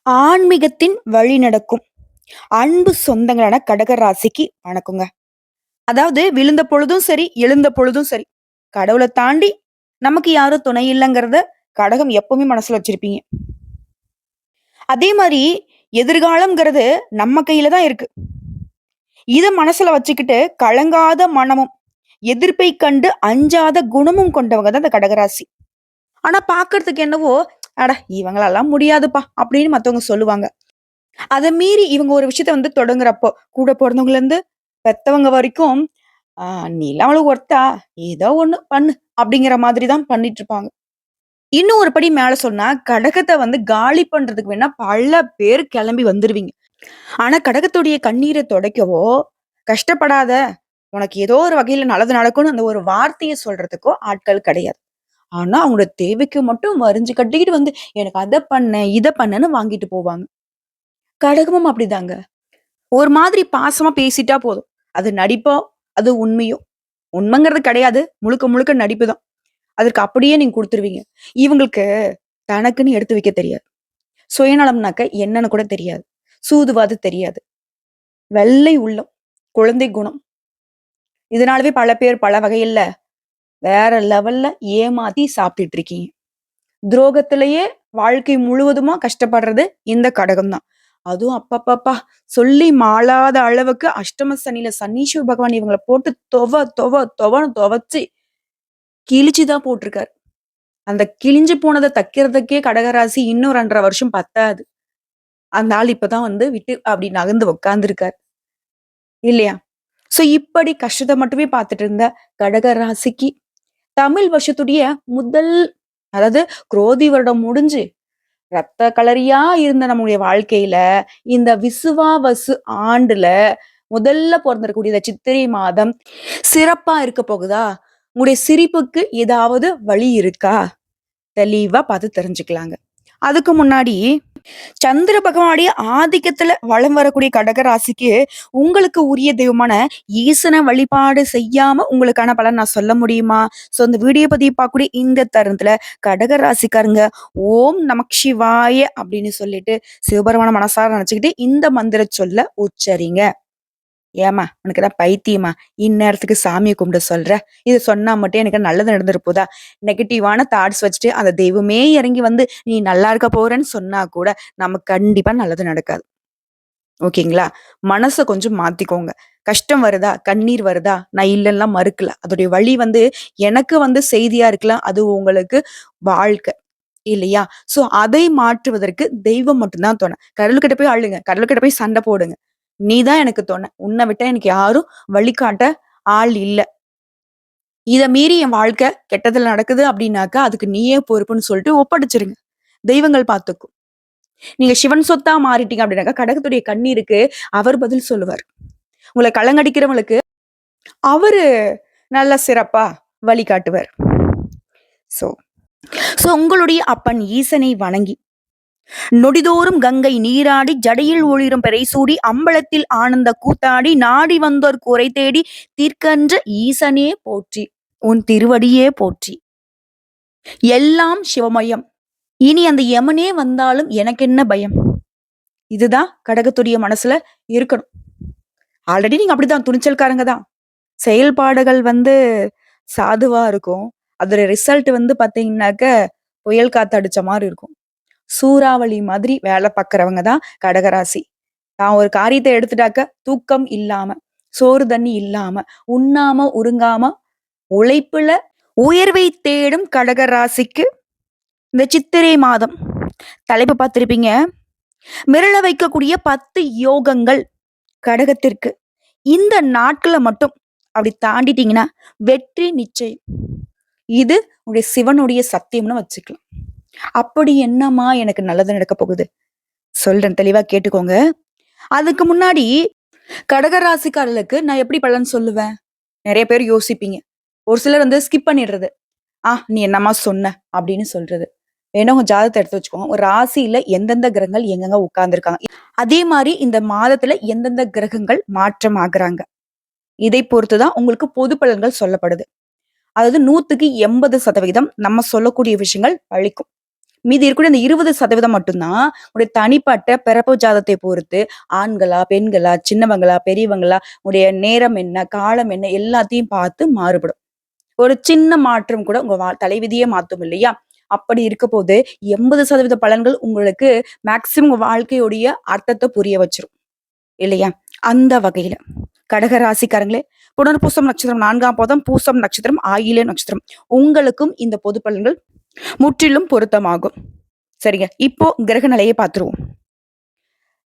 ஆன்மீகத்தின் வழி நடக்கும் அன்பு சொந்தங்களான கடக ராசிக்கு வணக்கங்க. அதாவது விழுந்த பொழுதும் சரி, எழுந்த பொழுதும் சரி, கடவுளை தாண்டி நமக்கு யாரும் துணை இல்லைங்கிறத கடகம் எப்பவுமே மனசுல வச்சிருப்பீங்க. அதே மாதிரி எதிர்காலம்ங்கிறது நம்ம கையில தான் இருக்கு. இத மனசுல வச்சுக்கிட்டு கலங்காத மனமும், எதிர்ப்பை கண்டு அஞ்சாத குணமும் கொண்டவங்க தான் இந்த கடகராசி. ஆனா பாக்குறதுக்கு என்னவோ, அட இவங்களெல்லாம் முடியாதுப்பா அப்படின்னு மத்தவங்க சொல்லுவாங்க. அத மீறி இவங்க ஒரு விஷயத்த தொடங்குறப்போ, கூட பொறந்தவங்கல இருந்து பெத்தவங்க வரைக்கும், "ஆ நீலாம் அவளுக்கு ஒர்த்தா? ஏதோ ஒண்ணு பண்ணு." அப்படிங்கிற மாதிரி தான் பண்ணிட்டு இருப்பாங்க. இன்னும் ஒரு படி மேல சொன்னா, கடகத்த காலி பண்றதுக்கு வேணா பல பேர் கெளம்பி வந்துருவீங்க. ஆனா கடகத்துடைய கண்ணீர தொடைக்கவோ, "கஷ்டப்படாத, உனக்கு ஏதோ ஒரு வகையில நல்லது நடக்கும்னு" அந்த ஒரு வார்த்தைய சொல்றதுக்கோ ஆட்கள் கிடையாது. ஆனா அவங்களோட தேவைக்கு மட்டும் வரிஞ்சு கட்டிக்கிட்டு "எனக்கு அத பண்ணு, இத பண்ணுன்னு" வாங்கிட்டு போவாங்க. கடகமும் அப்படிதாங்க. ஒரு மாதிரி பாசமா பேசிட்டா போதும். அது நடிப்போ, அது உண்மையோ. உண்மைங்கிறது கிடையாது. முழுக்க முழுக்க நடிப்பு தான். அதற்கு அப்படியே நீங்க குடுத்துருவீங்க. இவங்களுக்கு தனக்குன்னு எடுத்து வைக்க தெரியாது. சுயநலம்னாக்க என்னன்னு கூட தெரியாது. சூதுவாது தெரியாது. வெள்ளை உள்ளம், குழந்தை குணம். இதனாலவே பல பேர் பல வகையில வேற லெவல்ல ஏமாத்தி சாப்பிட்டுட்டு இருக்கீங்க. துரோகத்திலேயே வாழ்க்கை முழுவதுமா கஷ்டப்படுறது இந்த கடகம் தான். அதுவும் அப்பப்பப்பா! சொல்லி மாளாத அளவுக்கு அஷ்டம சனியில சனீஸ்வர பகவான் இவங்கள போட்டு தொவன்னு துவச்சு கிழிச்சு தான் போட்டிருக்காரு. அந்த கிழிஞ்சு போனத தைக்கிறதுக்கே கடகராசி இன்னும் 2 1/2 வருஷம் பத்தாது. அந்த ஆள் இப்பதான் விட்டு அப்படி நகர்ந்து உட்கார்ந்திருக்காரு. இல்லையா? சோ இப்படி கஷ்டத்த மட்டுமே பார்த்துட்டு இருந்த கடக ராசிக்கு தமிழ் வருஷத்துடைய முதல் அதாவது குரோதி வருடம் முடிஞ்சு ரத்த களரியா இருந்த நம்முடைய வாழ்க்கையில, இந்த விசுவாவசு ஆண்டுல முதல்ல பொறந்திருக்கக்கூடிய இந்த சித்திரை மாதம் சிறப்பா இருக்க போகுதா? உங்களுடைய சிரிப்புக்கு ஏதாவது வழி இருக்கா? தெளிவா பார்த்து தெரிஞ்சுக்கலாங்க. அதுக்கு முன்னாடி சந்திர பகவானுடைய ஆதிக்கத்துல வலம் வரக்கூடிய கடக ராசிக்கு உங்களுக்கு உரிய தெய்வமான ஈசன வழிபாடு செய்யாம உங்களுக்கான பலன் நான் சொல்ல முடியுமா? சோ இந்த வீடியோ பதிவு பார்க்கக்கூடிய இந்த தருணத்துல கடக ராசிக்காரங்க ஓம் நமக் சிவாய அப்படின்னு சொல்லிட்டு சிவபெருமான மனசார நினைச்சுக்கிட்டு இந்த மந்திர சொல்ல உச்சரிங்க. ஏம்மா உனக்கு தான் பைத்தியமா? இந்நேரத்துக்கு சாமிய கும்பிட சொல்ற? இது சொன்னா மட்டும் எனக்கு நல்லது நடந்துற போதா? நெகட்டிவான தாட்ஸ் வச்சுட்டு அந்த தெய்வமே இறங்கி நீ நல்லா இருக்க போறன்னு சொன்னா கூட நமக்கு கண்டிப்பா நல்லது நடக்காது. ஓகேங்களா? மனச கொஞ்சம் மாத்திக்கோங்க. கஷ்டம் வருதா? கண்ணீர் வருதா? நான் இல்லன்னுலாம் மறுக்கல. அதோடைய வழி எனக்கு செய்தியா இருக்கலாம். அது உங்களுக்கு வாழ்க்கை. இல்லையா? சோ அதை மாற்றுவதற்கு தெய்வம் மட்டும் தான் துணை. கடவுள்கிட்ட போய் அழுங்க. கடவுள்கிட்ட போய் சண்டை போடுங்க. நீ தான் எனக்கு துணை. உன்ன விட்டா எனக்கு யாரும் வழிகாட்ட ஆள் இல்ல. இத மீறி என் வாழ்க்கை கெட்டதுல நடக்குது அப்படின்னாக்கா, அதுக்கு நீயே பொறுப்புன்னு சொல்லிட்டு ஒப்படைச்சிருங்க. தெய்வங்கள் பார்த்துக்கும். நீங்க சிவன் சொத்தா மாறிட்டீங்க அப்படின்னாக்கா, கடகத்துடைய கண்ணீருக்கு அவர் பதில் சொல்லுவார். உங்கள கலங்கடிக்கிறவங்களுக்கு அவரு நல்ல சிறப்பா வழிகாட்டுவார். சோ சோ உங்களுடைய அப்பன் ஈசனை வணங்கி நொடிதோறும் கங்கை நீராடி ஜடையில் ஒளிரும் பெறைசூடி அம்பலத்தில் ஆனந்த கூத்தாடி நாடி வந்தோர் குறை தேடி தீர்க்கன்ற ஈசனே போற்றி உன் திருவடியே போற்றி எல்லாம் சிவமயம் இனி அந்த யமனே வந்தாலும் எனக்கு என்ன பயம். இதுதான் கடகத்துடைய மனசுல இருக்கணும். ஆல்ரெடி நீங்க அப்படிதான் துணிச்சல்காரங்க தான். செயல்பாடுகள் சாதுவா இருக்கும். அதோட ரிசல்ட் பாத்தீங்கன்னாக்க புயல் காத்து அடிச்ச மாதிரி இருக்கும். சூறாவளி மாதிரி வேலை பார்க்கறவங்க தான் கடகராசி. தான் ஒரு காரியத்த எடுத்துட்டாக்க தூக்கம் இல்லாம, சோறு தண்ணி இல்லாம, உண்ணாம உறங்காம உழைப்புல உயர்வை தேடும் கடகராசிக்கு இந்த சித்திரை மாதம் தலைப்பு பார்த்திருப்பீங்க. மிரள வைக்கக்கூடிய 10 யோகங்கள் கடகத்திற்கு. இந்த நாட்கள மட்டும் அப்படி தாண்டிட்டீங்கன்னா வெற்றி நிச்சயம். இது உங்களுடைய சிவனுடைய சத்தியம்னு வச்சுக்கலாம். அப்படி என்னம்மா எனக்கு நல்லது நடக்க போகுது? சொல்றேன் தெளிவா கேட்டுக்கோங்க. அதுக்கு முன்னாடி கடகராசிக்காரர்களுக்கு நான் எப்படி பலன் சொல்லுவேன்? நெறைய பேர் யோசிப்பீங்க. ஒரு சிலர் ஸ்கிப் பண்ணிடுறது. நீ என்னம்மா சொன்ன?" அப்படின்னு சொல்றது. வேணா உங்க ஜாதகத்த எடுத்து வச்சுக்கோங்க. ஒரு ராசியில எந்தெந்த கிரகங்கள் எங்கெங்க உட்கார்ந்திருக்காங்க. அதே மாரி இந்த மாதத்துல எந்தெந்த கிரகங்கள் மாற்றம் ஆகுறாங்க. இதை பொறுத்து தான் உங்களுக்கு பொது பலன்கள் சொல்லப்படுது. அதாவது 100க்கு 80% நம்ம சொல்லக்கூடிய விஷயங்கள் பழிக்கும். மீதி இருக்கக்கூடிய அந்த 20% மட்டும் தான் உங்களுடைய தனிப்பட்ட பிறப்பு ஜாதத்தை பொறுத்து ஆண்களா, பெண்களா, சின்னவங்களா, பெரியவங்களா, உங்களுடைய நேரம் என்ன, காலம் என்ன எல்லாத்தையும் பார்த்து மாறுபடும். ஒரு சின்ன மாற்றம் கூட உங்க தலைவிதியே மாத்தும் இல்லையா? அப்படி இருக்கப்போது 80% பலன்கள் உங்களுக்கு மேக்ஸிமம் உங்க வாழ்க்கையுடைய அர்த்தத்த புரிய வச்சுரும். இல்லையா? அந்த வகையில கடக ராசிக்காரங்களே, புனர்பூசம் நட்சத்திரம் 4ஆம் பாதம், பூசம் நட்சத்திரம், ஆயில்ய நட்சத்திரம். உங்களுக்கும் இந்த பொது பலன்கள் முற்றிலும் பொருத்தமாகும். சரிங்க. இப்போ கிரக நிலையை பார்த்துருவோம்.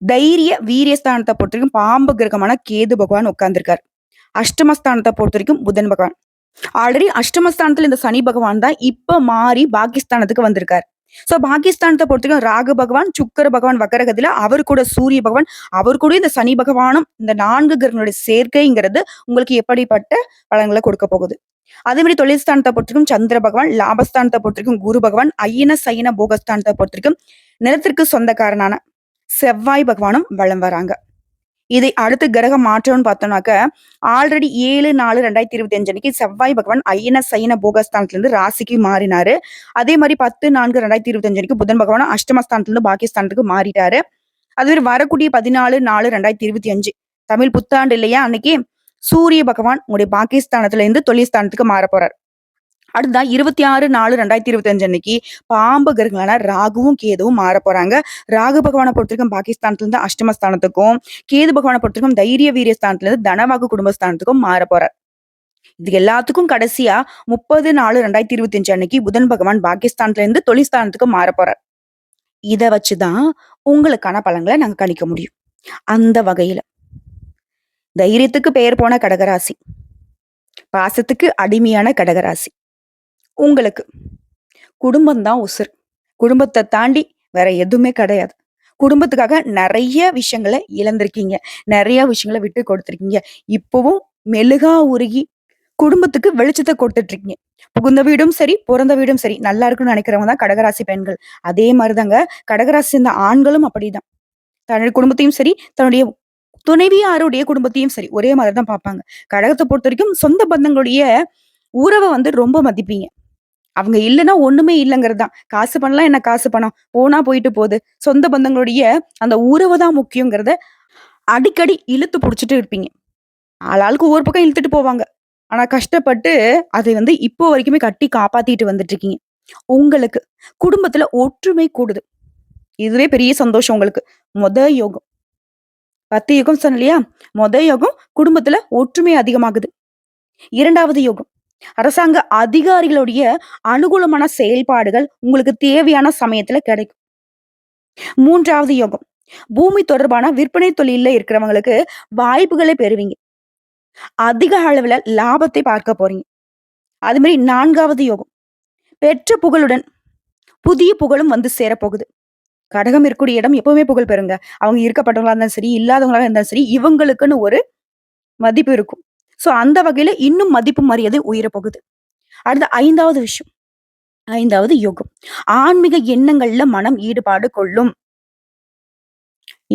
தைரிய, வீரிய ஸ்தானத்த பொறுத்தவரைக்கும் பாம்பு கிரகமான கேது பகவான் உட்கார்ந்திருக்காரு. அஷ்டமஸ்தானத்த பொறுத்தவரைக்கும் புதன் பகவான். ஆல்ரெடி அஷ்டமஸ்தானத்துல இந்த சனி பகவான் தான் இப்ப மாறி பாகிஸ்தானத்துக்கு வந்திருக்காரு. சோ பாகிஸ்தானத்தை பொறுத்தவரைக்கும் ராகு பகவான், சுக்கர பகவான் வக்கரகத்துல, அவர் கூட சூரிய பகவான், அவர் கூட இந்த சனி பகவானும் இந்த 4 கிரகங்களுடைய சேர்க்கைங்கிறது உங்களுக்கு எப்படிப்பட்ட பலன்களை கொடுக்க போகுது. அதே மாதிரி தொழில் ஸ்தானத்தை பொறுத்தவரைக்கும் சந்திர பகவான், லாபஸ்தானத்தை பொறுத்தவரைக்கும் குரு பகவான், ஐயன சைன போகஸ்தானத்தை பொறுத்தவரைக்கும் நிலத்திற்கு சொந்தக்காரனான செவ்வாய் பகவானும் வலம் வராங்க. இதை அடுத்து கிரக மாற்றம்னு பார்த்தோம்னாக்க ஆல்ரெடி 7/4/2025 அன்னைக்கு செவ்வாய் பகவான் ஐயன சைன போகஸ்தானத்துல இருந்து ராசிக்கு மாறினாரு. அதே மாதிரி 10/4/2025 அன்னைக்கு புதன் பகவான் அஷ்டமஸ்தானத்துல இருந்து பாகிஸ்தானத்துக்கு மாறிட்டாரு. அதுவே வரக்கூடிய 14/4/2025 தமிழ் புத்தாண்டு இல்லையா? அன்னைக்கு சூரிய பகவான் உங்களுடைய பாகிஸ்தானத்துல இருந்து தொழில் ஸ்தானத்துக்கு மாற போறார். அடுத்ததா 26/4/2025 அன்னைக்கு பாம்பு கிரகங்களான ராகுவும் கேதுவும் மாற போறாங்க. ராகு பகவானை பொறுத்தவரைக்கும் பாகிஸ்தானத்துல இருந்து அஷ்டமஸ்தானத்துக்கும், கேது பகவானை பொறுத்தவரைக்கும் தைரிய வீரிய ஸ்தானத்துல இருந்து தனவாக்கு குடும்பஸ்தானத்துக்கும் மாற போறார். இது எல்லாத்துக்கும் கடைசியா 30/4/2025 அன்னைக்கு புதன் பகவான் பாகிஸ்தான்ல இருந்து தொழில்ஸ்தானத்துக்கு மாற போறார். இத வச்சுதான் உங்களுக்கான பலன்களை நாங்க கணிக்க முடியும். அந்த வகையில தைரியத்துக்கு பெயர் போன கடகராசி, பாசத்துக்கு அடிமையான கடகராசி, உங்களுக்கு குடும்பம் தான் உசுர். குடும்பத்தை தாண்டி வேற எதுவுமே கிடையாது. குடும்பத்துக்காக நிறைய விஷயங்களை இழந்திருக்கீங்க. நிறைய விஷயங்களை விட்டு கொடுத்திருக்கீங்க. இப்பவும் மெழுகா உருகி குடும்பத்துக்கு வெளிச்சத்தை கொடுத்துட்டு இருக்கீங்க. புகுந்த வீடும் சரி, பிறந்த வீடும் சரி, நல்லா இருக்குன்னு நினைக்கிறவங்க தான் கடகராசி பெண்கள். அதே மாதிரிதாங்க கடகராசி சேர்ந்த ஆண்களும் அப்படிதான். தன்னுடைய குடும்பத்தையும் சரி, தன்னுடைய துணைவியாருடைய குடும்பத்தையும் சரி, ஒரே மாதிரிதான் பார்ப்பாங்க. கடகத்தை பொறுத்த வரைக்கும் சொந்த பந்தங்களுடைய உறவை ரொம்ப மதிப்பீங்க. அவங்க இல்லைன்னா ஒண்ணுமே இல்லைங்கிறது தான். காசு பண்ணலாம் என்ன, காசு பணம் போனா போயிட்டு போகுது. சொந்த பந்தங்களுடைய அந்த உறவு தான் முக்கியங்கிறத அடிக்கடி இழுத்து புடிச்சிட்டு இருப்பீங்க. ஆளாளுக்கு ஒவ்வொரு பக்கம் இழுத்துட்டு போவாங்க. ஆனா கஷ்டப்பட்டு அதை இப்போ வரைக்குமே கட்டி காப்பாத்திட்டு வந்துட்டு இருக்கீங்க. உங்களுக்கு குடும்பத்துல ஒற்றுமை கூடுது. இதுவே பெரிய சந்தோஷம் உங்களுக்கு. மொத யோகம் 10 யோகம் சொன்ன இல்லையா? மொத யோகம் குடும்பத்துல ஒற்றுமை அதிகமாகுது. 2வது யோகம் அரசாங்க அதிகாரிகளுடைய அனுகூலமான செயல்பாடுகள் உங்களுக்கு தேவையான சமயத்துல கிடைக்கும். 3வது யோகம் பூமி தொடர்பான விற்பனை தொழில இருக்கிறவங்களுக்கு வாய்ப்புகளை பெறுவீங்க. அதிக அளவுல லாபத்தை பார்க்க போறீங்க. அது மாதிரி 4வது யோகம் பெற்ற புகழுடன் புதிய புகழும் சேரப்போகுது. கடகம் இருக்கக்கூடிய இடம் எப்பவுமே புகழ் பெறுங்க. அவங்க இருக்கப்பட்டவங்களா இருந்தாலும் சரி, இல்லாதவங்களா இருந்தாலும் சரி, இவங்களுக்குன்னு ஒரு மதிப்பு இருக்கும். சோ அந்த வகையில இன்னும் மதிப்பு மரியாதை உயர போகுது. அடுத்த 5வது விஷயம், 5வது யோகம் ஆன்மீக எண்ணங்கள்ல மனம் ஈடுபாடு கொள்ளும்.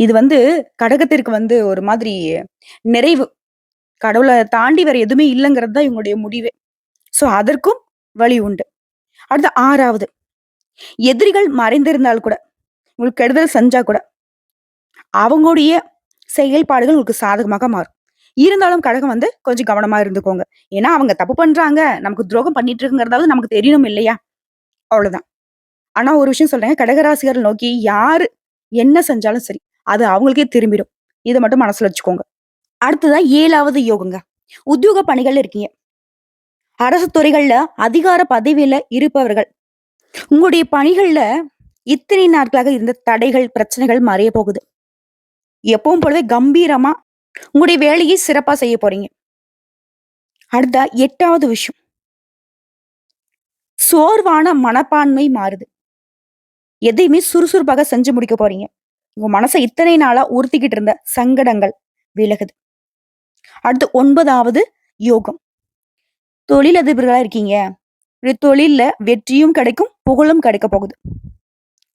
இது கடகத்திற்கு ஒரு மாதிரி நிறைவு. கடவுளை தாண்டி வேற எதுவுமே இல்லைங்கிறது தான் இவங்களுடைய முடிவே. சோ அதற்கும் வழி உண்டு. அடுத்த 6வது எதிரிகள் மறைந்திருந்தால் கூட, உங்களுக்கு கெடுதல் செஞ்சா கூட அவங்களுடைய செயல்பாடுகள் உங்களுக்கு சாதகமாக மாறும். இருந்தாலும் கடகம் கொஞ்சம் கவனமா இருந்துக்கோங்க. ஏன்னா அவங்க தப்பு பண்றாங்க, நமக்கு துரோகம் பண்ணிட்டு இருக்குங்கிறதாவது நமக்கு தெரியணும் இல்லையா? அவ்வளவுதான். ஆனா ஒரு விஷயம் சொல்றேன், கடகராசிகர்கள் நோக்கி யாரு என்ன செஞ்சாலும் சரி, அது அவங்களுக்கே திரும்பிடும். இதை மட்டும் மனசுல வச்சுக்கோங்க. அடுத்ததான் 7வது யோகங்க. உத்தியோக பணிகள் இருக்கீங்க. அரசு துறைகள்ல அதிகார பதவியில இருப்பவர்கள், உங்களுடைய பணிகள்ல இத்தனை நாட்களாக இருந்த தடைகள், பிரச்சனைகள் மறைய போகுது. எப்பவும் போலவே கம்பீரமா உங்களுடைய வேலையை சிறப்பா செய்ய போறீங்க. அடுத்த 8வது விஷயம், சோர்வான மனப்பான்மை மாறுது. எதையுமே சுறுசுறுப்பாக செஞ்சு முடிக்க போறீங்க. உங்க மனசை இத்தனை நாளா உறுத்திக்கிட்டு இருந்த சங்கடங்கள் விலகுது. அடுத்து 9வது யோகம், தொழிலதிபர்களா இருக்கீங்க. தொழில்ல வெற்றியும் கிடைக்கும், புகழும் கிடைக்க போகுது.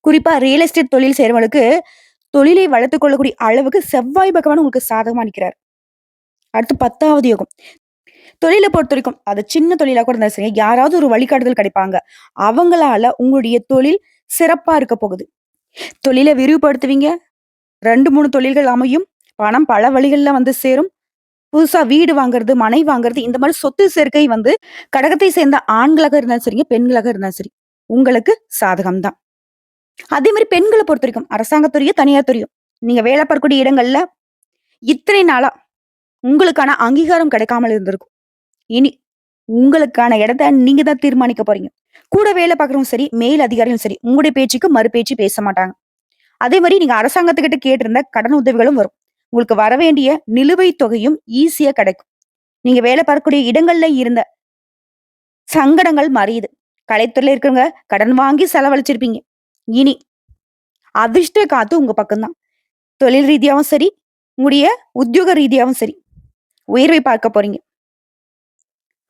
குறிப்பா ரியல் எஸ்டேட் தொழில் செய்யறவங்களுக்கு தொழிலை வளர்த்துக் கொள்ளக்கூடிய அளவுக்கு செவ்வாய் பகவான் உங்களுக்கு சாதகமா நிற்கிறார். அடுத்து 10வது யோகம், தொழிலை பொறுத்த வரைக்கும் அது சின்ன தொழிலா கூட இருந்தாலும் சரி, யாராவது ஒரு வழிகாட்டுதல் கிடைப்பாங்க. அவங்களால உங்களுடைய தொழில் சிறப்பா இருக்க போகுது. தொழில விரிவுபடுத்துவீங்க. 2, 3 தொழில்கள் அமையும். பணம் பல வழிகள்ல வந்து சேரும். புதுசா வீடு வாங்குறது, மனை வாங்குறது இந்த மாரி சொத்து சேர்க்கை வந்து கடகத்தை சேர்ந்த ஆண்களாக இருந்தாலும் சரிங்க, பெண்களாக இருந்தாலும் சரி, உங்களுக்கு சாதகம் தான். அதே மாரி பெண்கள பொறுத்தவரைக்கும் அரசாங்கத் துறையோ, தனியார் துறையோ, நீங்க வேலை பார்க்கக்கூடிய இடங்கள்ல இத்தனை நாளா உங்களுக்கான அங்கீகாரம் கிடைக்காமல் இருந்திருக்கும். இனி உங்களுக்கான இடத்த நீங்க தான் தீர்மானிக்க போறீங்க. கூட வேலை பார்க்குறவங்க சரி, மேல் அதிகாரியும் சரி, உங்களுடைய பேச்சுக்கு மறுபேச்சு பேச மாட்டாங்க. அதே மாரி நீங்க அரசாங்கத்துக்கிட்ட கேட்டிருந்த கடன் உதவிகளும் வரும். உங்களுக்கு வரவேண்டிய நிலுவைத் தொகையும் ஈஸியா கிடைக்கும். நீங்க வேலை பார்க்கக்கூடிய இடங்கள்ல இருந்த சங்கடங்கள் மறையுது. கலைத்துறையில இருக்கிறவங்க கடன் வாங்கி செலவழிச்சிருப்பீங்க. இனி அதிர்ஷ்ட காத்து உங்க பக்கம் தான். தொழில் ரீதியாவும் சரி, உங்களுடைய உத்தியோக ரீதியாவும் சரி, உயர்வை பார்க்க போறீங்க.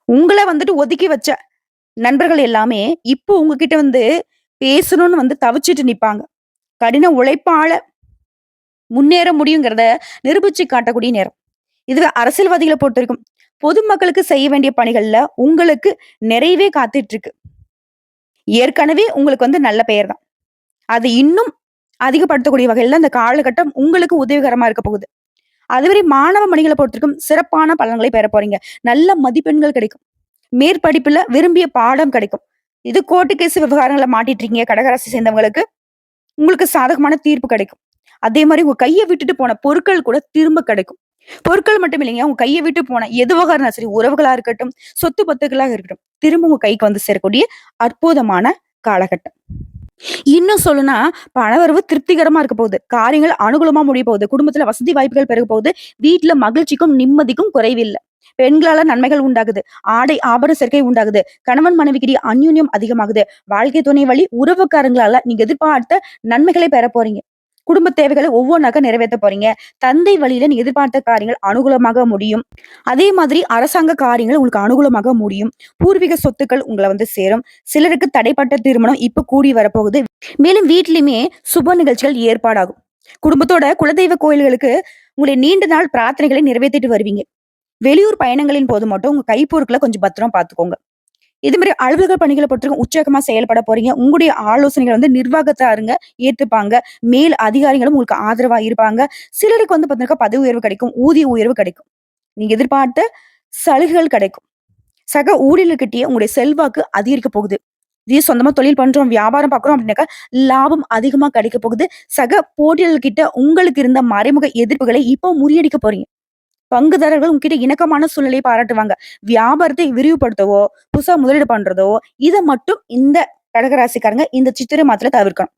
உங்கள வந்துட்டு ஒதுக்கி வச்ச நண்பர்கள் எல்லாமே இப்போ உங்ககிட்ட வந்து பேசணும்னு வந்து தவிச்சுட்டு நிப்பாங்க. கடின உழைப்பால முன்னேற முடியுங்கிறத நிரூபிச்சு காட்டக்கூடிய நேரம். இதுவே அரசியல்வாதிகள பொறுத்தவரைக்கும், பொதுமக்களுக்கு செய்ய வேண்டிய பணிகள்ல உங்களுக்கு நிறைவே காத்துட்டு இருக்கு. ஏற்கனவே உங்களுக்கு வந்து நல்ல பெயர் தான். அது இன்னும் அதிகப்படுத்தக்கூடிய வகையில இந்த காலகட்டம் உங்களுக்கு உதவிகரமா இருக்க போகுது. அதுவரை மாணவ மணிகள பொறுத்தவரைக்கும் சிறப்பான பலன்களை பெற போறீங்க. நல்ல மதிப்பெண்கள் கிடைக்கும். மேற்படிப்புல விரும்பிய பாடம் கிடைக்கும். இது கோர்ட்டு கேஸ் விவகாரங்கள மாட்டிட்டு இருக்கீங்க கடகராசி சேர்ந்தவங்களுக்கு, உங்களுக்கு சாதகமான தீர்ப்பு கிடைக்கும். அதே மாரி உங்க கைய விட்டுட்டு போன பொருட்கள் கூட திரும்ப கிடைக்கும். பொருட்கள் மட்டும் இல்லைங்க. உங்க கைய விட்டு போன எதுவாக இருந்தாலும் சரி, உறவுகளா இருக்கட்டும், சொத்து பத்துக்களாக இருக்கட்டும், திரும்ப உங்க கைக்கு வந்து சேரக்கூடிய அற்புதமான காலகட்டம். இன்னும் சொல்லணும்னா, பணவரவு திருப்திகரமா இருக்க போகுது. காரியங்கள் அனுகூலமா முடிய போகுது. குடும்பத்துல வசதி வாய்ப்புகள் பெருக போகுது. வீட்ல மகிழ்ச்சிக்கும், நிம்மதிக்கும் குறைவில்ல. பெண்களால நன்மைகள் உண்டாகுது. ஆடை, ஆபரண சேர்க்கை உண்டாகுது. கணவன் மனைவிக்கிடையே அந்யோன்யம் அதிகமாகுது. வாழ்க்கை துணை வழி உறவுக்காரங்களால நீங்க எதிர்பார்த்த நன்மைகளை பெற போறீங்க. குடும்ப தேவைகளை ஒவ்வொன்னாக நிறைவேத்த போறீங்க. தந்தை வழியில நீங்க எதிர்பார்த்த காரியங்கள் அனுகூலமாக முடியும். அதே மாதிரி அரசாங்க காரியங்கள் உங்களுக்கு அனுகூலமாக முடியும். பூர்வீக சொத்துக்கள் உங்கள வந்து சேரும். சிலருக்கு தடைப்பட்ட திருமணம் இப்ப கூடி வரப்போகுது. மேலும் வீட்லயுமே சுப நிகழ்ச்சிகள் ஏற்பாடாகும். குடும்பத்தோட குலதெய்வ கோயில்களுக்கு உங்களுடைய நீண்ட நாள் பிரார்த்தனைகளை நிறைவேற்றிட்டு வருவீங்க. வெளியூர் பயணங்களின் போது மட்டும் உங்க கைப்பொருட்களை கொஞ்சம் பத்திரமா பாத்துக்கோங்க. இது மாதிரி அலுவலக பணிகளை பொறுத்தவரைக்கும் உற்சாகமா செயல்பட போறீங்க. உங்களுடைய ஆலோசனைகள் வந்து நிர்வாகத்தாருங்க ஏத்துப்பாங்க. மேல் அதிகாரிகளும் உங்களுக்கு ஆதரவா இருப்பாங்க. சிலருக்கு வந்து பாத்தீங்கன்னா பதவி உயர்வு கிடைக்கும். ஊதிய உயர்வு கிடைக்கும். நீங்க எதிர்பார்த்த சலுகைகள் கிடைக்கும். சக ஊழியர்கிட்டயே உங்களுடைய செல்வாக்கு அதிகரிக்க போகுது. இதே சொந்தமா தொழில் பண்றோம், வியாபாரம் பார்க்குறோம் அப்படின்னாக்கா, லாபம் அதிகமா கிடைக்க போகுது. சக போட்டியாளர்கிட்ட உங்களுக்கு இருந்த மறைமுக எதிர்ப்புகளை இப்போ முறியடிக்க போறீங்க. பங்குதாரர்கள் உங்ககிட்ட இணக்கமான சூழ்நிலையை பாராட்டுவாங்க. வியாபாரத்தை விரிவுபடுத்தவோ, புதுசா முதலீடு பண்றதோ, இத மட்டும் இந்த கடகராசிக்காரங்க இந்த சித்திரை மாதத்துல தவிர்க்கணும்.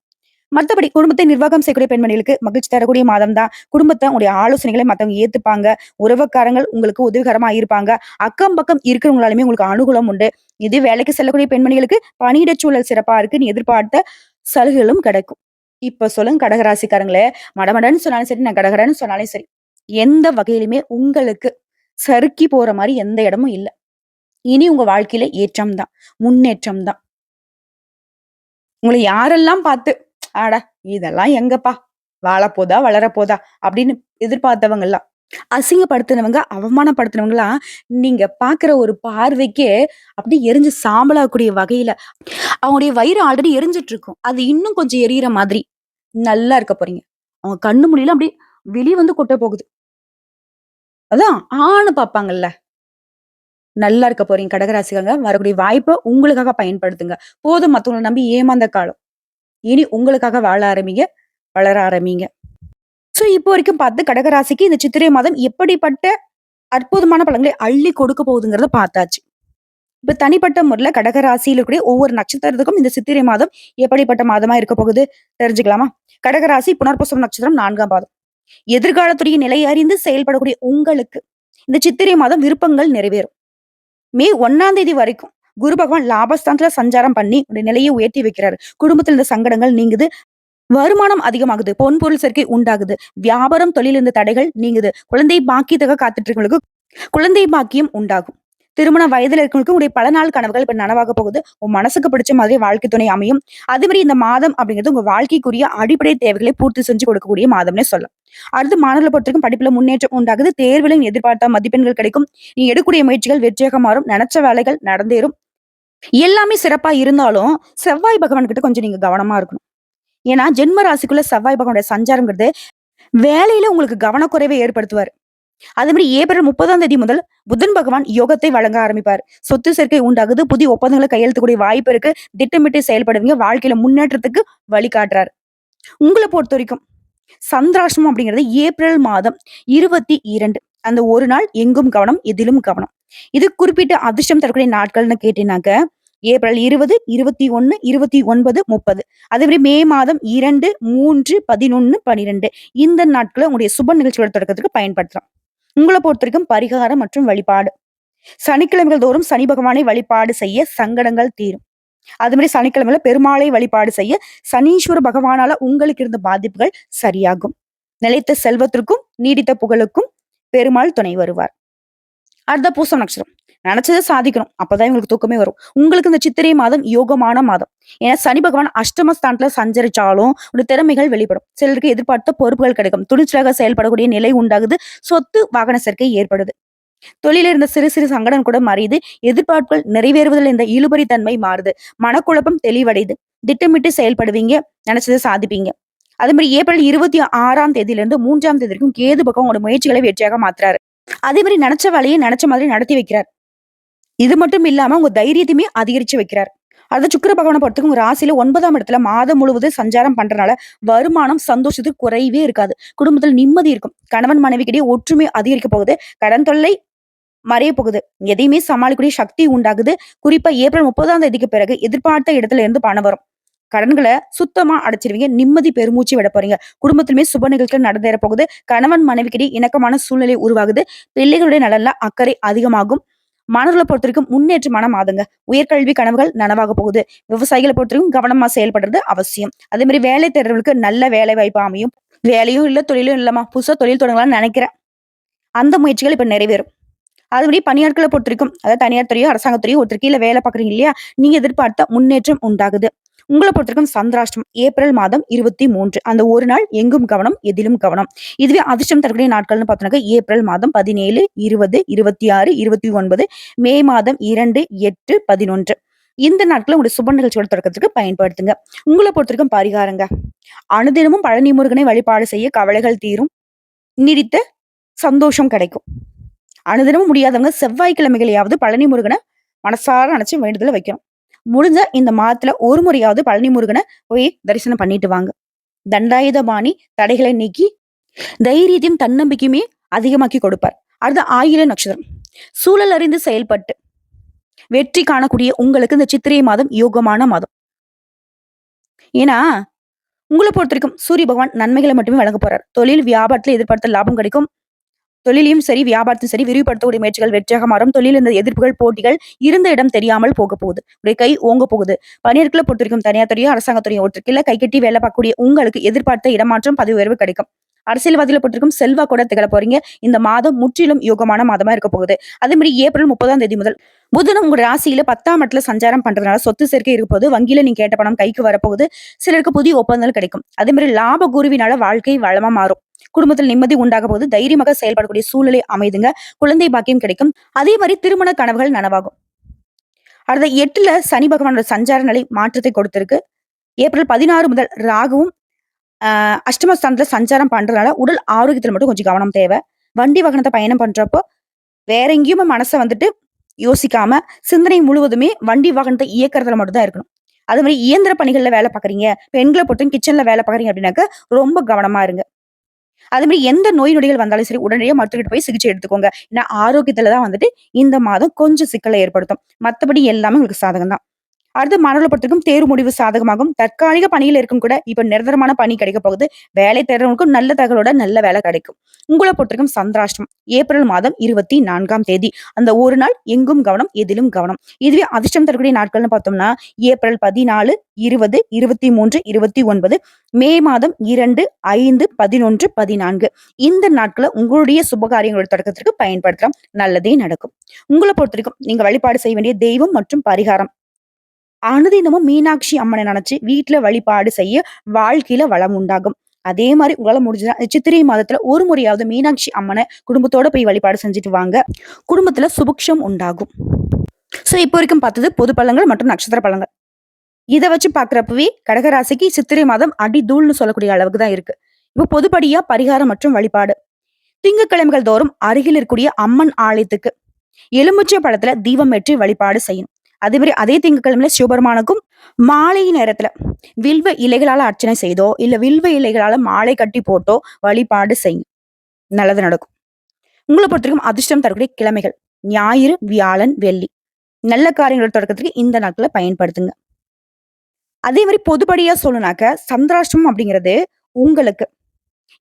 மத்தபடி குடும்பத்தை நிர்வாகம் செய்யக்கூடிய பெண்மணிகளுக்கு மகிழ்ச்சி தரக்கூடிய மாதம் தான். குடும்பத்த உங்களுடைய ஆலோசனைகளை மத்தவங்க ஏத்துப்பாங்க. உறவுக்காரங்கள் உங்களுக்கு உதவிகரமா இருப்பாங்க. அக்கம் பக்கம் இருக்கிறவங்களாலுமே உங்களுக்கு அனுகூலம் உண்டு. இது வேலைக்கு செல்லக்கூடிய பெண்மணிகளுக்கு பணியிட சூழல் சிறப்பா இருக்கு. நீ எதிர்பார்த்த சலுகைகளும் கிடைக்கும். இப்ப சொல்லுங்க கடகராசிக்காரங்களே, மடமடன்னு சொன்னாலும் சரி, நான் கடகடன்னு சொன்னாலும் சரி, எந்த வகையிலுமே உங்களுக்கு சறுக்கி போற மாரி எந்த இடமும் இல்ல. இனி உங்க வாழ்க்கையில ஏற்றம் தான், முன்னேற்றம் தான். உங்கள யாரெல்லாம் பார்த்து, "அட இதெல்லாம் எங்கப்பா? வாழப்போதா, வளரப்போதா?" அப்படின்னு எதிர்பார்த்தவங்கலாம், அசிங்கப்படுத்துனவங்க, அவமானப்படுத்துனவங்கலாம், நீங்க பார்க்குற ஒரு பார்வைக்கே அப்படியே எரிஞ்சு சாம்பலாகக்கூடிய வகையில, அவங்களுடைய வயிறு ஆல்ரெடி எரிஞ்சுட்டு இருக்கும். அது இன்னும் கொஞ்சம் எரியிற மாதிரி, நல்லா இருக்க போறீங்க. அவங்க கண்ணு முடியலாம் அப்படியே வெளிய வந்து கொட்ட போகுது. அதான் ஆன்னு பார்ப்பாங்கல்ல. நல்லா இருக்க போறீங்க கடகராசிக்காரங்க. வரக்கூடிய வாய்ப்ப உங்களுக்காக பயன்படுத்துங்க. போதும் மத்தவங்கள நம்பி ஏமாந்த காலம். இனி உங்களுக்காக வாழ ஆரம்பிங்க. வளர ஆரம்பிங்க. சோ இப்போ வரைக்கும் பார்த்து கடகராசிக்கு இந்த சித்திரை மாதம் எப்படிப்பட்ட அற்புதமான பலன்களை அள்ளி கொடுக்க போகுதுங்கிறத பார்த்தாச்சு. இப்ப தனிப்பட்ட முறையில கடகராசியில இருக்கக்கூடிய ஒவ்வொரு நட்சத்திரத்துக்கும் இந்த சித்திரை மாதம் எப்படிப்பட்ட மாதமா இருக்க போகுது தெரிஞ்சுக்கலாமா? கடகராசி புனர்பூசம் நட்சத்திரம் 4ஆம் பாதம். எதிர்காலத்துடைய நிலை அறிந்து செயல்படக்கூடிய உங்களுக்கு இந்த சித்திரை மாதம் விருப்பங்கள் நிறைவேறும். மே 1ஆம் தேதி வரைக்கும் குரு பகவான் லாபஸ்தானத்துல சஞ்சாரம் பண்ணி உங்களுடைய நிலையை உயர்த்தி வைக்கிறாரு. குடும்பத்துல இருந்த சங்கடங்கள் நீங்குது. வருமானம் அதிகமாகுது. பொன் பொருள் சேர்க்கை உண்டாகுது. வியாபாரம், தொழில் இருந்த தடைகள் நீங்குது. குழந்தை பாக்கியத்துக்காக காத்துட்டு இருக்கவங்களுக்கு குழந்தை பாக்கியம் உண்டாகும். திருமண வயதுல இருக்கவங்களுக்கு உங்களுடைய பல நாள் கனவுகள் இப்ப நனவாக போகுது. உங்க மனசுக்கு பிடிச்ச மாதிரி வாழ்க்கை துணை அமையும். அதே மாதிரி இந்த மாதம் அப்படிங்கிறது உங்க வாழ்க்கைக்குரிய அடிப்படை தேவைகளை பூர்த்தி செஞ்சு கொடுக்கக்கூடிய மாதம்னே சொல்லலாம். அடுத்து மாணவர்களை பொறுத்தவரைக்கும் படிப்புல முன்னேற்றம் உண்டாகுது. தேர்வுல நீ எதிர்பார்த்த மதிப்பெண்கள் கிடைக்கும். நீ எடுக்கக்கூடிய முயற்சிகள் வெற்றியாக மாறும். நினைச்ச வேலைகள் நடந்தேறும். எல்லாமே சிறப்பா இருந்தாலும், செவ்வாய் பகவான் கிட்ட கொஞ்சம் நீங்க கவனமா இருக்கணும். ஏன்னா, ஜென்ம ராசிக்குள்ள செவ்வாய் பகவானுடைய சஞ்சாரம்ங்கிறது, வேலையில உங்களுக்கு கவனக்குறைவை ஏற்படுத்துவாரு. அதே மாரி ஏப்ரல் 30ஆம் தேதி முதல் புதன் பகவான் யோகத்தை வழங்க ஆரம்பிப்பார். சொத்து சேர்க்கை உண்டாகுது. புதிய ஒப்பந்தங்கள கையெழுத்துக்கூடிய வாய்ப்பு இருக்கு. திட்டமிட்டு செயல்படுவீங்க. வாழ்க்கையில முன்னேற்றத்துக்கு வழிகாட்டுறாரு. உங்கள பொறுத்தவரைக்கும் சந்திராஷ்டமம் அப்படிங்கிறது ஏப்ரல் மாதம் 22 அந்த ஒரு நாள் எங்கும் கவனம், எதிலும் கவனம். இது குறிப்பிட்ட அதிர்ஷ்டம் தரக்கூடிய நாட்கள்னு கேட்டீங்கன்னாக்க, ஏப்ரல் 20, 21, 29, 30. அதே மாரி மே மாதம் 2, 3, 11, 12 இந்த நாட்கள உங்களுடைய சுப நிகழ்ச்சிகளோட தொடக்கத்துக்கு பயன்படுத்தலாம். உங்கள பொறுத்தவரைக்கும் பரிகாரம் மற்றும் வழிபாடு. சனிக்கிழமைகள் தோறும் சனி பகவானை வழிபாடு செய்ய சங்கடங்கள் தீரும். அது மாரி சனிக்கிழமையில பெருமாளை வழிபாடு செய்ய சனீஸ்வர பகவானால உங்களுக்கு இருந்த பாதிப்புகள் சரியாகும். நிலைத்த செல்வத்திற்கும் நீடித்த புகழுக்கும் பெருமாள் துணை வருவார். அடுத்த பூசம் நட்சத்திரம். நினைச்சதை சாதிக்கணும். அப்பதான் உங்களுக்கு தூக்கமே வரும். உங்களுக்கு இந்த சித்திரை மாதம் யோகமான மாதம். ஏன்னா சனி பகவான் அஷ்டமஸ்தானத்துல சஞ்சரிச்சாலும் ஒரு திறமைகள் வெளிப்படும். சிலருக்கு எதிர்பார்த்த பொறுப்புகள் கிடைக்கும். துணிச்சலாக செயல்படக்கூடிய நிலை உண்டாகுது. சொத்து வாகன சேர்க்கை ஏற்படுது. தொழில இருந்த சிறு சிறு சங்கடம் கூட மறையுது. எதிர்பார்ப்புகள் நிறைவேறுவதில் இந்த இழுபறி தன்மை மாறுது. மனக்குழப்பம் தெளிவடையுது. திட்டமிட்டு செயல்படுவீங்க. நினைச்சதை சாதிப்பீங்க. அதே மாதிரி ஏப்ரல் 26ஆம் தேதியிலிருந்து 3ஆம் தேதி வரைக்கும் கேது பக்கம் உங்களோட முயற்சிகளை வெற்றியாக மாத்துறாரு. அதே மாதிரி நினைச்ச வேலையை நினைச்ச மாதிரி நடத்தி வைக்கிறார். இது மட்டும் இல்லாம உங்க தைரியத்தையுமே அதிகரிச்சு வைக்கிறார். அடுத்து சுக்கிர பகவானை பொறுத்தவரைக்கும் உங்க ராசியில 9ஆம் இடத்துல மாதம் முழுவதும் சஞ்சாரம் பண்றதுனால வருமானம், சந்தோஷத்துக்கு குறைவே இருக்காது. குடும்பத்தில் நிம்மதி இருக்கும். கணவன் மனைவிக்கிடையே ஒற்றுமை அதிகரிக்க போகுது. கடன் தொல்லை மறைய போகுது. எதையுமே சமாளிக்கக்கூடிய சக்தி உண்டாகுது. குறிப்பா ஏப்ரல் 30ஆம் தேதிக்கு பிறகு எதிர்பார்த்த இடத்துல இருந்து பணம் வரும். கடன்களை சுத்தமா அடைச்சிருவீங்க. நிம்மதி பெருமூச்சு விட போறீங்க. குடும்பத்திலுமே சுப நிகழ்ச்சிகள் நடந்தேற போகுது. கணவன் மனைவிக்கிடையே இணக்கமான சூழ்நிலை உருவாகுது. பிள்ளைகளுடைய நலன்ல அக்கறை அதிகமாகும். மாணவர்களை பொறுத்தவரைக்கும் முன்னேற்றமான மாதங்க. உயர்கல்வி கனவுகள் நனவாக போகுது. விவசாயிகளை பொறுத்தவரைக்கும் கவனமா செயல்படுறது அவசியம். அதே மாதிரி வேலை தேடுறவர்களுக்கு நல்ல வேலை வாய்ப்பு அமையும். வேலையும் இல்ல, தொழிலும் இல்லமா, புதுசா தொழில் தொடங்கலாம்னு நினைக்கிறேன். அந்த முயற்சிகள் இப்ப நிறைவேறும். அதுபடி பணியாட்களை பொறுத்தவரைக்கும், அதாவது தனியார் துறையோ அரசாங்கத்துறையோ ஒருத்தர் கீழ வேலை பாக்குறீங்க இல்லையா, நீங்க எதிர்பார்த்த முன்னேற்றம் உண்டாகுது. உங்களை பொறுத்தவரைக்கும் சந்திராஷ்டமம் ஏப்ரல் மாதம் 23 அந்த ஒரு நாள் எங்கும் கவனம், எதிலும் கவனம். இதுவே அதிர்ஷ்டம் தரக்கூடிய நாட்கள்னு பார்த்தோம்னாக்க ஏப்ரல் மாதம் 17, 20, 26, 29, மே மாதம் 2, 8, 11 இந்த நாட்களை உங்களுடைய சுப நிகழ்ச்சியோட தொடக்கத்துக்கு பயன்படுத்துங்க. உங்களை பொறுத்தவரைக்கும் பரிகாரங்க. அனுதினமும் பழனி முருகனை வழிபாடு செய்ய கவலைகள் தீரும். நீடித்த சந்தோஷம் கிடைக்கும். அனுதினமும் முடியாதவங்க செவ்வாய்க்கிழமைகளையாவது பழனி முருகனை மனசார நினைச்சு வேண்டுதல வைக்கணும். முடிஞ்ச இந்த மாதத்துல ஒரு முறையாவது பழனி முருகனை போய் தரிசனம் பண்ணிட்டு வாங்க. தண்டாயுதபாணி தடைகளை நீக்கி தைரியத்தையும் தன்னம்பிக்கையுமே அதிகமாக்கி கொடுப்பார். அடுத்த ஆயில நட்சத்திரம். சூழல் அறிந்து செயல்பட்டு வெற்றி காணக்கூடிய உங்களுக்கு இந்த சித்திரை மாதம் யோகமான மாதம். ஏன்னா உங்களை பொறுத்த வரைக்கும் சூரிய பகவான் நன்மைகளை மட்டுமே வழங்க போறார். தொழில் வியாபாரத்துல எதிர்பார்த்த லாபம் கிடைக்கும். தொழிலையும் சரி, வியாபாரத்தையும் சரி விரிவுபடுத்தக்கூடிய முயற்சிகள் வெற்றியாக மாறும். தொழில் இந்த எதிர்ப்புகள், போட்டிகள் இருந்த இடம் தெரியாமல் போக போகுது. உடைய கை ஓங்க போகுது. பணியாட்களை பொறுத்த வரைக்கும் தனியார் துறையோ, அரசாங்கத்துறையோ ஒருத்தருக்குள்ள கை கட்டி வேலை பார்க்கக்கூடிய உங்களுக்கு எதிர்பார்த்த இடமாற்றம், பதவி உயர்வு கிடைக்கும். அரசியல்வாதிகளை பொறுத்திருக்கும் செல்வா கூட திகழ போறீங்க. இந்த மாதம் முற்றிலும் யோகமான மாதமா இருக்க போகுது. அதே மாதிரி ஏப்ரல் 30ஆம் தேதி முதல் புதனும் உங்க ராசியில 10ஆம் இடத்துல சஞ்சாரம் பண்றதுனால சொத்து சேர்க்கை இருக்க போது. வங்கியில நீங்க கேட்ட பணம் கைக்கு வரப்போகுது. சிலருக்கு புதிய ஒப்பந்தங்கள் கிடைக்கும். அதே மாதிரி லாப குருவினால வாழ்க்கை வளமா மாறும். குடும்பத்தில் நிம்மதி உண்டாக போது. தைரியமாக செயல்படக்கூடிய சூழ்நிலை அமைதுங்க. குழந்தை பாக்கியம் கிடைக்கும். அதே மாதிரி திருமண கனவுகள் நனவாகும். அடுத்த 8ல சனி பகவானோட சஞ்சார நிலை மாற்றத்தை கொடுத்திருக்கு. ஏப்ரல் 16 முதல் ராகுவும் அஷ்டமஸ்தானத்துல சஞ்சாரம் பண்றதுனால உடல் ஆரோக்கியத்துல மட்டும் கொஞ்சம் கவனம் தேவை. வண்டி வாகனத்தை பயணம் பண்றப்போ வேற எங்கேயுமே மனசை வந்துட்டு யோசிக்காம சிந்தனை முழுவதுமே வண்டி வாகனத்தை இயக்கறதுல மட்டும் தான் இருக்கணும். அது மாதிரி இயந்திர பணிகள்ல வேலை பாக்குறீங்க, பெண்களை பொறுத்தும் கிச்சன்ல வேலை பாக்குறீங்க அப்படின்னாக்க ரொம்ப கவனமா இருங்க. அதே மாதிரி எந்த நோய் நொடிகள் வந்தாலும் சரி உடனடியாக மருத்துவர்கிட்ட போய் சிகிச்சை எடுத்துக்கோங்க. ஏன்னா ஆரோக்கியத்துலதான் வந்துட்டு இந்த மாதம் கொஞ்சம் சிக்கலை ஏற்படுத்தும். மத்தபடி எல்லாமே உங்களுக்கு சாதகம் தான். அடுத்து மாணவர்களை பொறுத்தவரைக்கும் தேர்வு முடிவு சாதகமாகும். தற்காலிக பணியில இருக்கும் கூட இப்ப நிரந்தரமான பணி கிடைக்க போகுது. வேலை தேடுறவங்களுக்கும் நல்ல தகவலோட நல்ல வேலை கிடைக்கும். உங்களை பொறுத்தவரைக்கும் சந்திராஷ்டம் ஏப்ரல் மாதம் 24ஆம் தேதி அந்த ஒரு நாள் எங்கும் கவனம், எதிலும் கவனம். இதுவே அதிர்ஷ்டம் தரக்கூடிய நாட்கள்னு பார்த்தோம்னா ஏப்ரல் 14, 20, 23, 29, மே மாதம் 2, 5, 11, 14 இந்த நாட்களை உங்களுடைய சுபகாரியங்களோட தொடக்கத்திற்கு பயன்படுத்தலாம். நல்லதே நடக்கும். உங்களை பொறுத்தவரைக்கும் நீங்க வழிபாடு செய்ய வேண்டிய தெய்வம் மற்றும் பரிகாரம் அனுதினமும் மீனாட்சி அம்மனை நினைச்சு வீட்டுல வழிபாடு செய்ய வாழ்க்கையில வளம் உண்டாகும். அதே மாதிரி உங்களால முடிஞ்சதா சித்திரை மாதத்துல ஒரு முறையாவது மீனாட்சி அம்மனை குடும்பத்தோட போய் வழிபாடு செஞ்சுட்டு வாங்க. குடும்பத்துல சுபிக்ஷம் உண்டாகும். சோ இப்போ வரைக்கும் பார்த்தது பொது பலன்கள் மற்றும் நட்சத்திர பலன்கள். இத வச்சு பார்க்கிறப்பவே கடகராசிக்கு சித்திரை மாதம் அடி தூள்னு சொல்லக்கூடிய அளவுக்கு தான் இருக்கு. இப்போ பொதுப்படியா பரிகாரம் மற்றும் வழிபாடு. திங்கட்கிழமைகள் தோறும் அருகில் இருக்கக்கூடிய அம்மன் ஆலயத்துக்கு எலுமிச்சை பழத்துல தீபம் ஏற்றி வழிபாடு செய்யணும். அதே மாதிரி அதே திங்கட்கிழமையில சிவபெருமானுக்கும் மாலை நேரத்துல வில்வ இலைகளால அர்ச்சனை செய்தோ, இல்ல வில்வ இலைகளால மாலை கட்டி போட்டோ வழிபாடு செய்யும். நல்லது நடக்கும். உங்கள பொறுத்தவரைக்கும் அதிர்ஷ்டம் தரக்கூடிய கிழமைகள் ஞாயிறு, வியாழன், வெள்ளி. நல்ல காரியங்கள் தொடக்கத்துக்கு இந்த நாட்கள பயன்படுத்துங்க. அதே மாதிரி பொதுப்படியா சொல்லணும்னாக்க சந்திராஷ்டமம் அப்படிங்கிறது உங்களுக்கு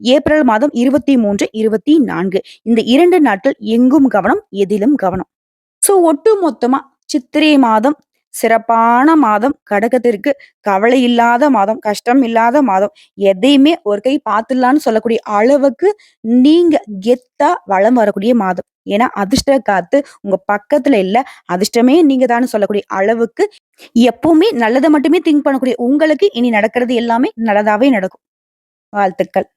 ஏப்ரல் மாதம் 23, 24 இந்த 2 நாட்கள் எங்கும் கவனம், எதிலும் கவனம். சோ ஒட்டு மொத்தமா சித்திரை மாதம் சிறப்பான மாதம். கடகத்திற்கு கவலை இல்லாத மாதம், கஷ்டம் இல்லாத மாதம். எதையுமே ஒரு கை பார்த்துடலான்னு சொல்லக்கூடிய அளவுக்கு நீங்க கெத்தா வலம் வரக்கூடிய மாதம். ஏன்னா அதிர்ஷ்ட காத்து உங்க பக்கத்துல இல்ல. அதிர்ஷ்டமே நீங்க தான்னு சொல்லக்கூடிய அளவுக்கு எப்பவுமே நல்லதை மட்டுமே திங்க் பண்ணக்கூடிய உங்களுக்கு இனி நடக்கிறது எல்லாமே நல்லதாவே நடக்கும். வாழ்த்துக்கள்.